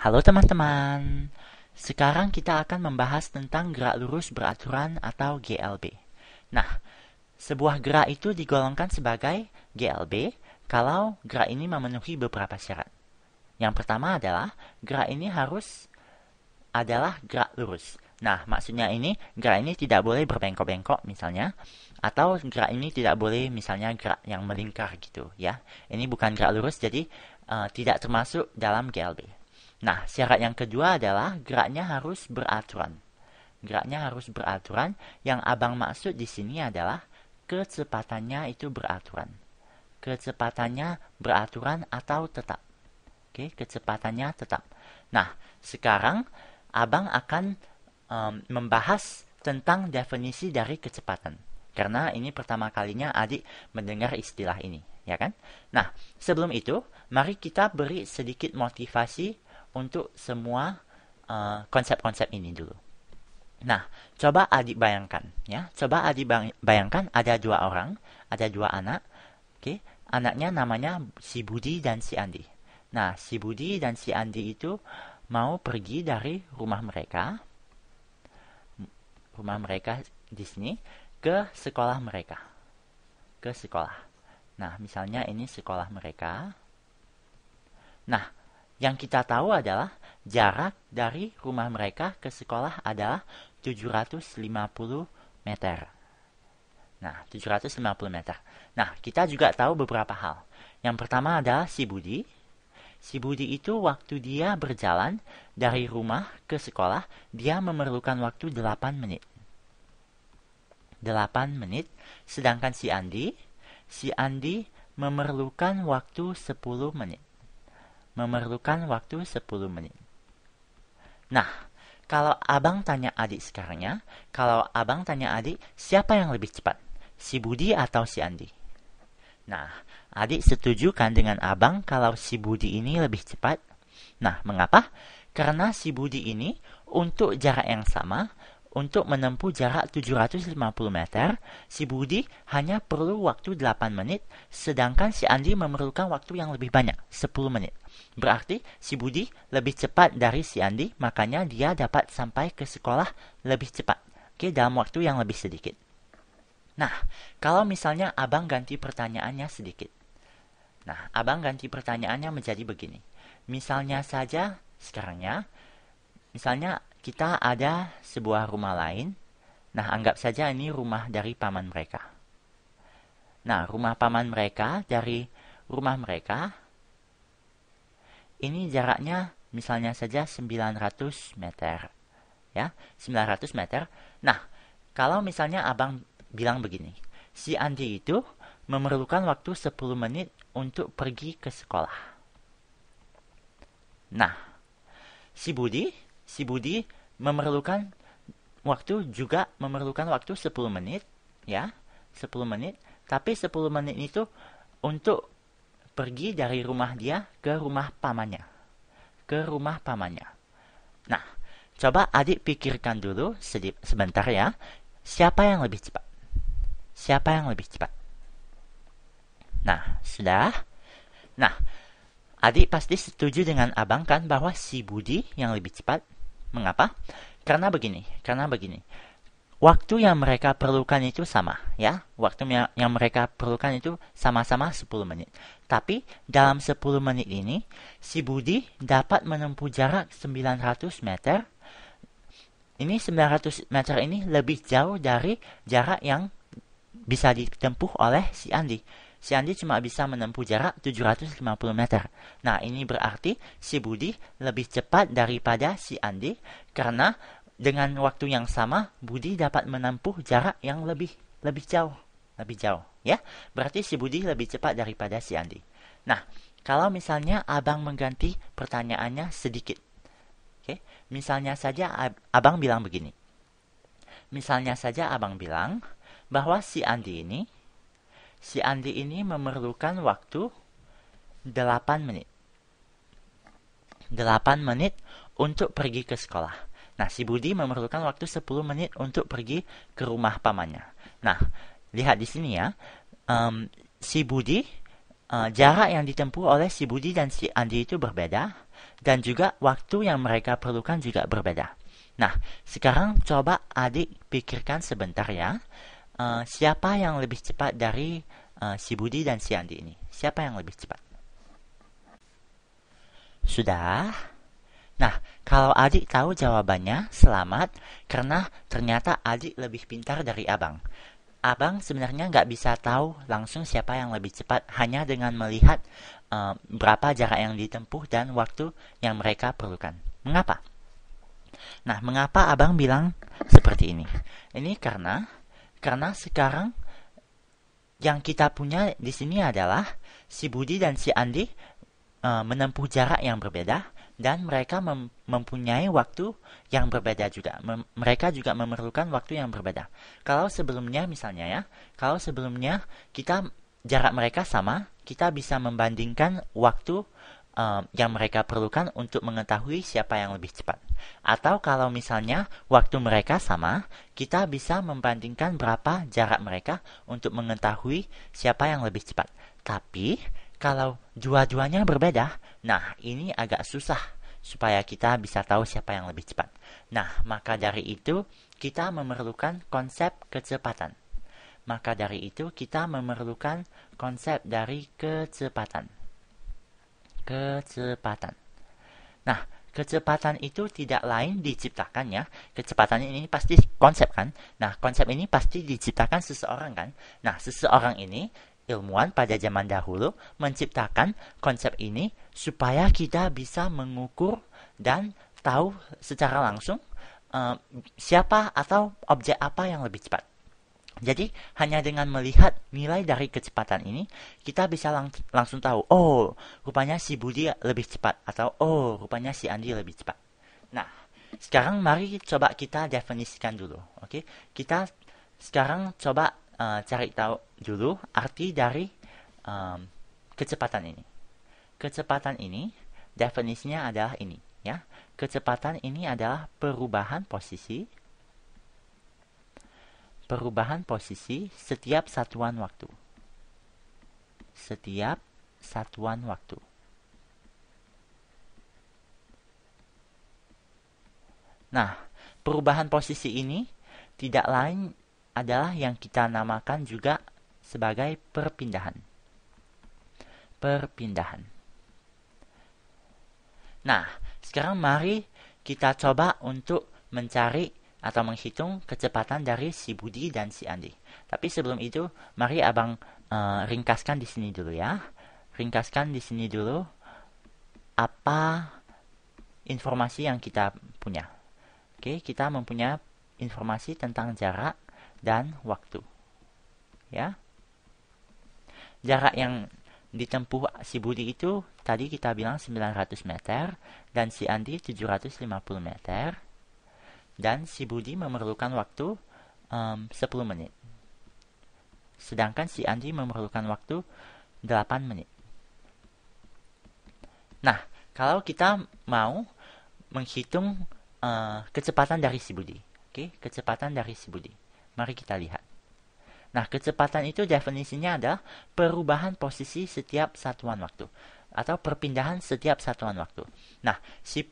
Halo teman-teman, sekarang kita akan membahas tentang gerak lurus beraturan atau GLB. Nah, sebuah gerak itu digolongkan sebagai GLB kalau gerak ini memenuhi beberapa syarat. Yang pertama adalah gerak ini adalah gerak lurus. Nah, maksudnya gerak ini tidak boleh berbengkok-bengkok misalnya, atau gerak ini tidak boleh misalnya gerak yang melingkar gitu ya. Ini bukan gerak lurus, jadi tidak termasuk dalam GLB. Nah, syarat yang kedua adalah geraknya harus beraturan. Geraknya harus beraturan. Yang abang maksud di sini adalah kecepatannya itu beraturan. Kecepatannya beraturan atau tetap. Oke, kecepatannya tetap. Nah, sekarang abang akan membahas tentang definisi dari kecepatan. Karena ini pertama kalinya adik mendengar istilah ini, ya kan? Nah, sebelum itu, mari kita beri sedikit motivasi untuk semua konsep-konsep ini dulu. Nah, coba adik bayangkan, ya. Coba adik bayangkan ada dua orang, ada dua anak. Oke, anaknya namanya si Budi dan si Andi. Nah, si Budi dan si Andi itu mau pergi dari rumah mereka di sini ke sekolah mereka. Ke sekolah. Nah, misalnya ini sekolah mereka. Nah, yang kita tahu adalah jarak dari rumah mereka ke sekolah adalah 750 meter. Nah, 750 meter. Nah, kita juga tahu beberapa hal. Yang pertama adalah si Budi. Si Budi itu waktu dia berjalan dari rumah ke sekolah, dia memerlukan waktu 8 menit. 8 menit. Sedangkan si Andi memerlukan waktu 10 menit. Memerlukan waktu 10 menit. Nah, kalau abang tanya adik sekarang ya, kalau abang tanya adik, siapa yang lebih cepat? Si Budi atau si Andi? Nah, adik setuju kan dengan abang kalau si Budi ini lebih cepat? Nah, mengapa? Karena si Budi ini untuk jarak yang sama, untuk menempuh jarak 750 meter, si Budi hanya perlu waktu 8 menit, sedangkan si Andi memerlukan waktu yang lebih banyak, 10 menit. Berarti si Budi lebih cepat dari si Andi, makanya dia dapat sampai ke sekolah lebih cepat. Oke, dalam waktu yang lebih sedikit. Nah, kalau misalnya abang ganti pertanyaannya sedikit. Nah, abang ganti pertanyaannya menjadi begini. Misalnya saja sekarang ya, misalnya kita ada sebuah rumah lain. Nah, anggap saja ini rumah dari paman mereka. Nah, rumah paman mereka dari rumah mereka, ini jaraknya misalnya saja 900 meter. Ya, 900 meter. Nah, kalau misalnya abang bilang begini, si Andi itu memerlukan waktu 10 menit untuk pergi ke sekolah. Nah, si Budi memerlukan waktu 10 menit, ya, 10 menit, tapi 10 menit itu untuk pergi dari rumah dia ke rumah pamannya. Nah, coba adik pikirkan dulu sebentar ya, siapa yang lebih cepat? Nah, sudah. Nah, adik pasti setuju dengan abang kan bahwa si Budi yang lebih cepat. Mengapa? Karena begini. Waktu yang mereka perlukan itu sama, ya. Waktu yang mereka perlukan itu sama-sama 10 menit. Tapi dalam 10 menit ini, si Budi dapat menempuh jarak 900 meter. Ini 900 meter ini lebih jauh dari jarak yang bisa ditempuh oleh si Andi. Si Andi cuma bisa menempuh jarak 750 meter. Nah, ini berarti si Budi lebih cepat daripada si Andi karena dengan waktu yang sama Budi dapat menempuh jarak yang lebih jauh, ya. Berarti si Budi lebih cepat daripada si Andi. Nah, kalau misalnya abang mengganti pertanyaannya sedikit. Oke, misalnya saja abang bilang begini. Bahwa si Andi ini memerlukan waktu 8 menit. 8 menit untuk pergi ke sekolah. Nah, si Budi memerlukan waktu 10 menit untuk pergi ke rumah pamannya. Nah, lihat di sini ya. Si Budi, jarak yang ditempuh oleh si Budi dan si Andi itu berbeda. dan juga waktu yang mereka perlukan juga berbeda. Nah, sekarang coba adik pikirkan sebentar ya. Siapa yang lebih cepat dari si Budi dan si Andi ini? Siapa yang lebih cepat? Sudah? Nah, kalau adik tahu jawabannya, selamat, karena ternyata adik lebih pintar dari abang. Abang sebenarnya nggak bisa tahu langsung siapa yang lebih cepat hanya dengan melihat berapa jarak yang ditempuh dan waktu yang mereka perlukan. Mengapa? Nah, mengapa abang bilang seperti ini? Ini karena sekarang yang kita punya di sini adalah si Budi dan si Andi menempuh jarak yang berbeda dan mereka mempunyai waktu yang berbeda juga. Mereka juga memerlukan waktu yang berbeda. Kalau sebelumnya misalnya ya, kalau sebelumnya jarak mereka sama, kita bisa membandingkan waktu yang mereka perlukan untuk mengetahui siapa yang lebih cepat. Atau kalau misalnya waktu mereka sama, kita bisa membandingkan berapa jarak mereka untuk mengetahui siapa yang lebih cepat. Tapi kalau dua-duanya berbeda, nah ini agak susah supaya kita bisa tahu siapa yang lebih cepat. Nah, maka dari itu kita memerlukan konsep kecepatan. Maka dari itu kita memerlukan konsep dari kecepatan. Kecepatan. Nah, kecepatan itu tidak lain diciptakan ya. Kecepatan ini pasti konsep kan. Nah, konsep ini pasti diciptakan seseorang kan. Nah, seseorang ini ilmuwan pada zaman dahulu menciptakan konsep ini supaya kita bisa mengukur dan tahu secara langsung siapa atau objek apa yang lebih cepat. Jadi, hanya dengan melihat nilai dari kecepatan ini, kita bisa langsung tahu, oh, rupanya si Budi lebih cepat, atau oh, rupanya si Andi lebih cepat. Nah, sekarang mari coba kita definisikan dulu, oke? Kita sekarang coba cari tahu dulu arti dari kecepatan ini. Kecepatan ini, definisinya adalah ini, ya. Kecepatan ini adalah perubahan posisi setiap satuan waktu. Setiap satuan waktu. Nah, perubahan posisi ini tidak lain adalah yang kita namakan juga sebagai perpindahan. Perpindahan. Nah, sekarang mari kita coba untuk mencari atau menghitung kecepatan dari si Budi dan si Andi. Tapi sebelum itu, mari abang ringkaskan di sini dulu ya. Ringkaskan di sini dulu apa informasi yang kita punya. Oke, kita mempunyai informasi tentang jarak dan waktu. Ya. Jarak yang ditempuh si Budi itu tadi kita bilang 900 meter dan si Andi 750 meter. Dan si Budi memerlukan waktu 10 menit. Sedangkan si Andi memerlukan waktu 8 menit. Nah, kalau kita mau menghitung kecepatan dari si Budi. Oke, kecepatan dari si Budi. Mari kita lihat. Nah, kecepatan itu definisinya adalah perubahan posisi setiap satuan waktu. Atau perpindahan setiap satuan waktu. Nah, si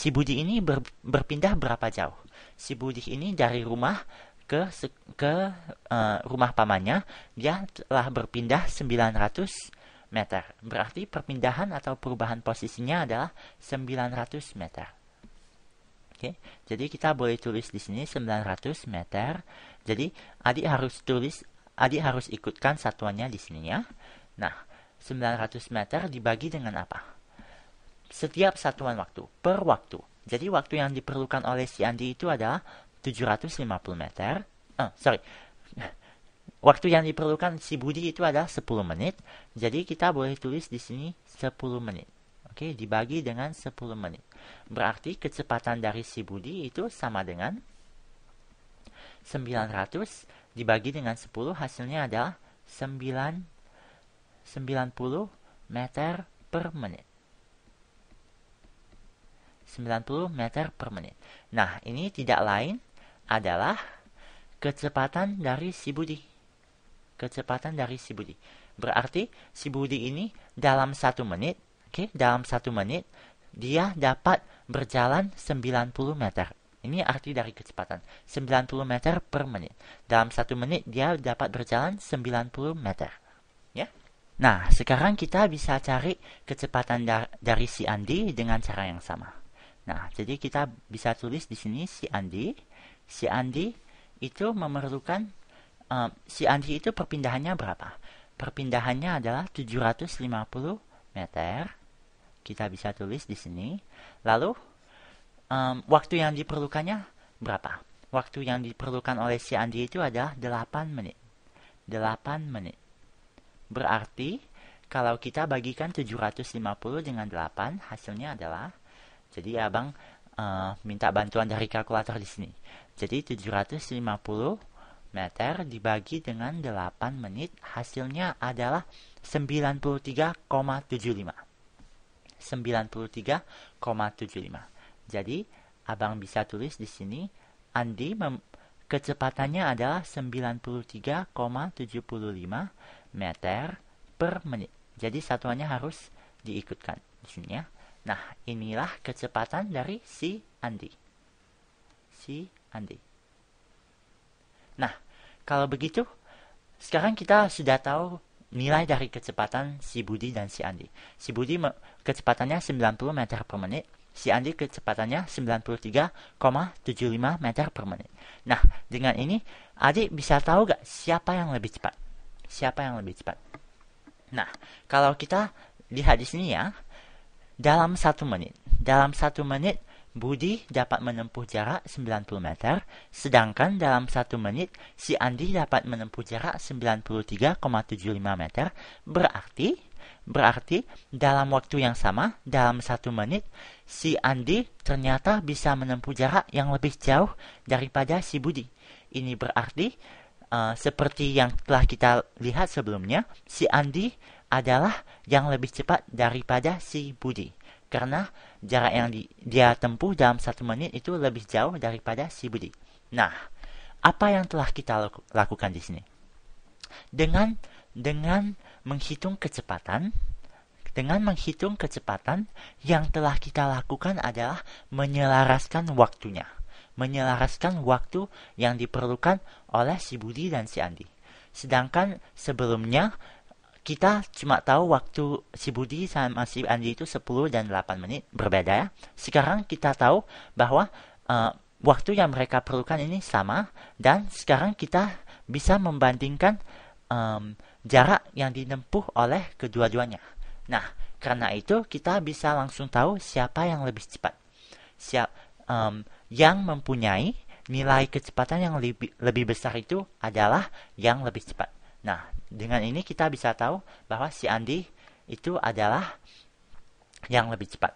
Budi ini berpindah berapa jauh? Si Budi ini dari rumah ke rumah pamannya, dia telah berpindah 900 meter. Berarti perpindahan atau perubahan posisinya adalah 900 meter. Oke, jadi kita boleh tulis di sini 900 meter. Jadi adik harus ikutkan satuannya di sini ya. Nah, 900 meter dibagi dengan apa? Setiap satuan waktu, per waktu. Jadi waktu yang diperlukan oleh si Andi itu adalah 750 meter. Waktu yang diperlukan si Budi itu adalah 10 menit. Jadi kita boleh tulis di sini 10 menit. Oke, dibagi dengan 10 menit. Berarti kecepatan dari si Budi itu sama dengan 900 dibagi dengan 10, hasilnya adalah 90 meter per menit. 90 meter per menit. Nah, ini tidak lain adalah kecepatan dari si Budi. Kecepatan dari si Budi. Berarti si Budi ini dalam 1 menit, dalam 1 menit dia dapat berjalan 90 meter. Ini arti dari kecepatan. 90 meter per menit. Dalam 1 menit dia dapat berjalan 90 meter. Ya. Nah, sekarang kita bisa cari kecepatan dari si Andi dengan cara yang sama. Nah, jadi kita bisa tulis di sini si Andi. Si Andi itu memerlukan si Andi itu perpindahannya berapa? Perpindahannya adalah 750 meter. Kita bisa tulis di sini. Lalu waktu yang diperlukannya berapa? Waktu yang diperlukan oleh si Andi itu adalah 8 menit. 8 menit. Berarti kalau kita bagikan 750 dengan 8, hasilnya adalah, jadi abang minta bantuan dari kalkulator di sini. Jadi 750 meter dibagi dengan 8 menit, hasilnya adalah 93,75. 93,75. Jadi abang bisa tulis di sini, Andi kecepatannya adalah 93,75 meter per menit. Jadi satuannya harus diikutkan di sini ya. Nah, inilah kecepatan dari si Andi. Nah, kalau begitu, sekarang kita sudah tahu nilai dari kecepatan si Budi dan si Andi. Si Budi kecepatannya 90 meter per menit. Si Andi kecepatannya 93,75 meter per menit. Nah, dengan ini, adik bisa tahu gak siapa yang lebih cepat? Nah, kalau kita lihat di sini ya, dalam 1 menit, Budi dapat menempuh jarak 90 meter, sedangkan dalam 1 menit, si Andi dapat menempuh jarak 93,75 meter, berarti dalam waktu yang sama, dalam 1 menit, si Andi ternyata bisa menempuh jarak yang lebih jauh daripada si Budi. Ini berarti, seperti yang telah kita lihat sebelumnya, si Andi adalah yang lebih cepat daripada si Budi. Karena jarak yang dia tempuh dalam 1 menit itu lebih jauh daripada si Budi. Nah, apa yang telah kita lakukan di sini? Dengan menghitung kecepatan, yang telah kita lakukan adalah menyelaraskan waktunya. Menyelaraskan waktu yang diperlukan oleh si Budi dan si Andi. Sedangkan sebelumnya, kita cuma tahu waktu si Budi sama si Andi itu 10 dan 8 menit, berbeda ya. Sekarang kita tahu bahwa waktu yang mereka perlukan ini sama, dan sekarang kita bisa membandingkan jarak yang ditempuh oleh kedua-duanya. Nah, karena itu kita bisa langsung tahu siapa yang lebih cepat. Yang mempunyai nilai kecepatan yang lebih besar itu adalah yang lebih cepat. Nah, dengan ini kita bisa tahu bahwa si Andi itu adalah yang lebih cepat.